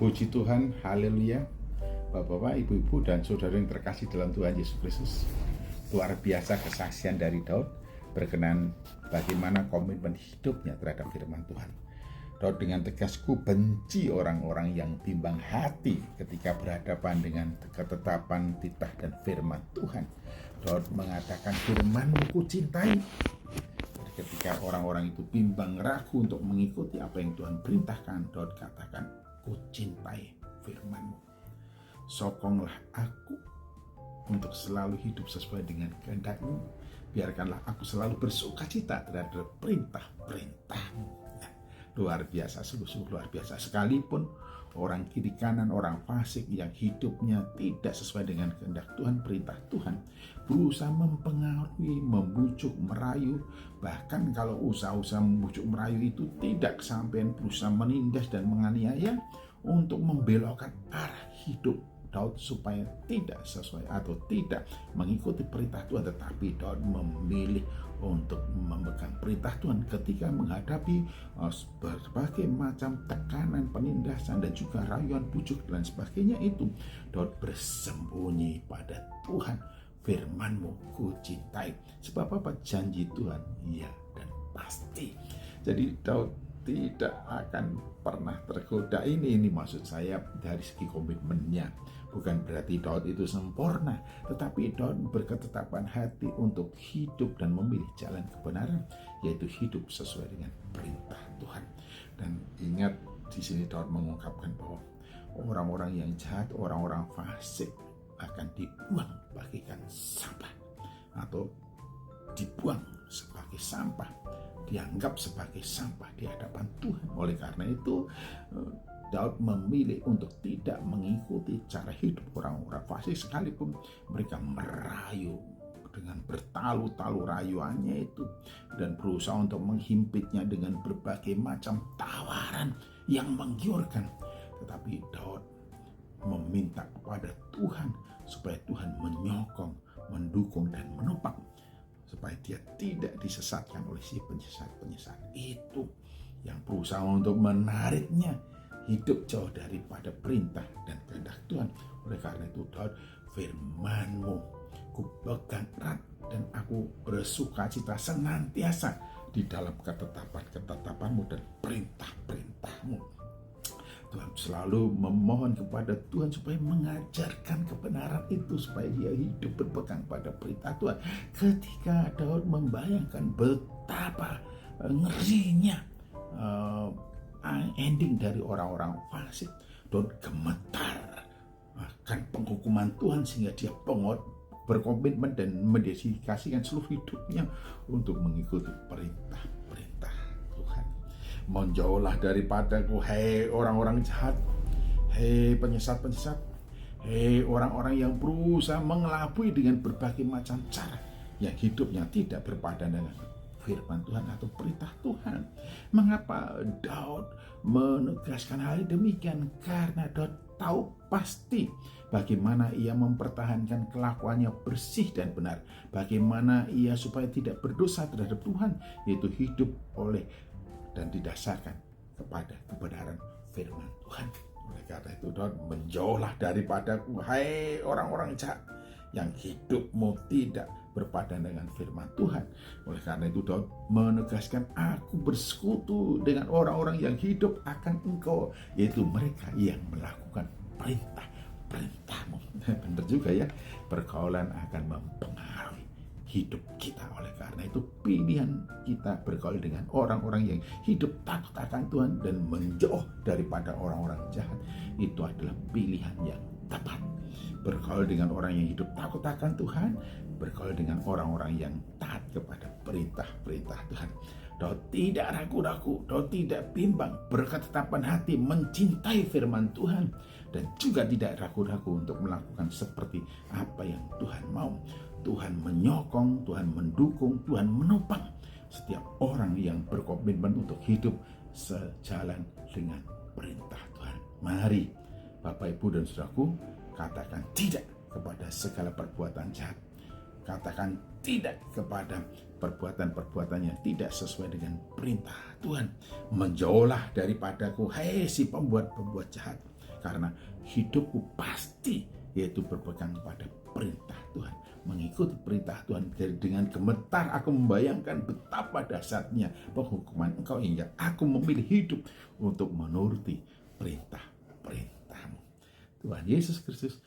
Puji Tuhan, haleluya. Bapak-bapak, ibu-ibu, dan saudara yang terkasih dalam Tuhan Yesus Kristus. Luar biasa kesaksian dari Daud berkenan bagaimana komitmen hidupnya terhadap firman Tuhan. Daud dengan tegas, ku benci orang-orang yang bimbang hati ketika berhadapan dengan ketetapan, titah, dan firman Tuhan. Daud mengatakan, firman-Mu ku cintai. Ketika orang-orang itu bimbang ragu untuk mengikuti apa yang Tuhan perintahkan, Daud katakan, ku cintai firman-Mu. Sokonglah aku untuk selalu hidup sesuai dengan kehendak-Mu. Biarkanlah aku selalu bersuka cita terhadap perintah-perintah-Mu. Nah, luar biasa, sungguh luar biasa. Sekalipun orang kiri kanan, orang fasik yang hidupnya tidak sesuai dengan kehendak Tuhan, perintah Tuhan, berusaha mempengaruhi, membujuk, merayu. Bahkan kalau usaha-usaha membujuk, merayu itu tidak kesampaian, berusaha menindas dan menganiaya untuk membelokkan arah hidup Daud supaya tidak sesuai atau tidak mengikuti perintah Tuhan. Tetapi Daud memilih untuk memegang perintah Tuhan ketika menghadapi berbagai macam tekanan, penindasan, dan juga rayuan, bujuk, dan sebagainya itu. Daud bersembunyi pada Tuhan. Firman-Mu ku cintai. Sebab apa? Janji Tuhan iya dan pasti. Jadi Daud tidak akan pernah tergoda. Ini maksud saya dari segi komitmennya. Bukan berarti Daud itu sempurna, tetapi Daud berketetapan hati untuk hidup dan memilih jalan kebenaran, yaitu hidup sesuai dengan perintah Tuhan. Dan ingat, di sini Daud mengungkapkan bahwa orang-orang yang jahat, orang-orang fasik akan dibuang bagikan sampah atau dibuang sebagai sampah, dianggap sebagai sampah di hadapan Tuhan. Oleh karena itu Daud memilih untuk tidak mengikuti cara hidup orang-orang fasik, sekalipun mereka merayu dengan bertalu-talu rayuannya itu dan berusaha untuk menghimpitnya dengan berbagai macam tawaran yang menggiurkan. Tetapi Daud meminta kepada Tuhan supaya Tuhan menyokong, mendukung, dan menopang supaya dia tidak disesatkan oleh si penyesat-penyesat itu yang berusaha untuk menariknya hidup jauh daripada perintah dan kehendak Tuhan. Oleh karena itu Daud, firman-Mu ku pegang erat dan aku bersuka cita senantiasa di dalam ketetapan-ketetapan-Mu dan perintah-perintah-Mu. Tuhan selalu memohon kepada Tuhan supaya mengajarkan kebenaran itu, supaya dia hidup berpegang pada perintah Tuhan. Ketika Daud membayangkan betapa ngerinya ending dari orang-orang fasik, Daud gemetar akan penghukuman Tuhan, sehingga dia berkomitmen dan mendedikasikan seluruh hidupnya untuk mengikuti perintah-perintah Tuhan. Menjauhlah daripadaku, hei orang-orang jahat, hei penyesat-penyesat, hei orang-orang yang berusaha mengelabui dengan berbagai macam cara, yang hidupnya tidak berpadan dengan firman Tuhan atau perintah Tuhan. Mengapa Daud menegaskan hal demikian? Karena Daud tahu pasti bagaimana ia mempertahankan kelakuannya bersih dan benar, bagaimana ia supaya tidak berdosa terhadap Tuhan, yaitu hidup oleh dan didasarkan kepada kebenaran firman Tuhan. Oleh karena itu Daud, menjauhlah daripadaku, hai orang-orang jahat yang hidupmu tidak berpadan dengan firman Tuhan. Oleh karena itu Daud menegaskan, aku bersekutu dengan orang-orang yang hidup akan Engkau, yaitu mereka yang melakukan perintah-perintah-Mu. Benar juga ya, pergaulan akan mempengaruhi hidup kita. Oleh karena itu pilihan kita bergaul dengan orang-orang yang hidup takut akan Tuhan dan menjauh daripada orang-orang jahat, itu adalah pilihan yang tepat. Bergaul dengan orang yang hidup takut akan Tuhan, bergaul dengan orang-orang yang taat kepada perintah-perintah Tuhan. Daud tidak ragu-ragu, Daud tidak bimbang, berketetapan hati mencintai firman Tuhan, dan juga tidak ragu-ragu untuk melakukan seperti apa yang Tuhan mau. Tuhan menyokong, Tuhan mendukung, Tuhan menopang setiap orang yang berkomitmen untuk hidup sejalan dengan perintah Tuhan. Mari Bapak, Ibu, dan Saudaraku, katakan tidak kepada segala perbuatan jahat. Katakan tidak kepada perbuatan-perbuatan yang tidak sesuai dengan perintah Tuhan. Menjauhlah daripadaku, hei si pembuat-pembuat jahat. karena hidupku pasti yaitu berpegang pada perintah Tuhan, mengikuti perintah Tuhan. Dengan gemetar aku membayangkan betapa dahsyatnya penghukuman Engkau, hingga aku memilih hidup untuk menuruti perintah-perintah-Mu. Tuhan Yesus Kristus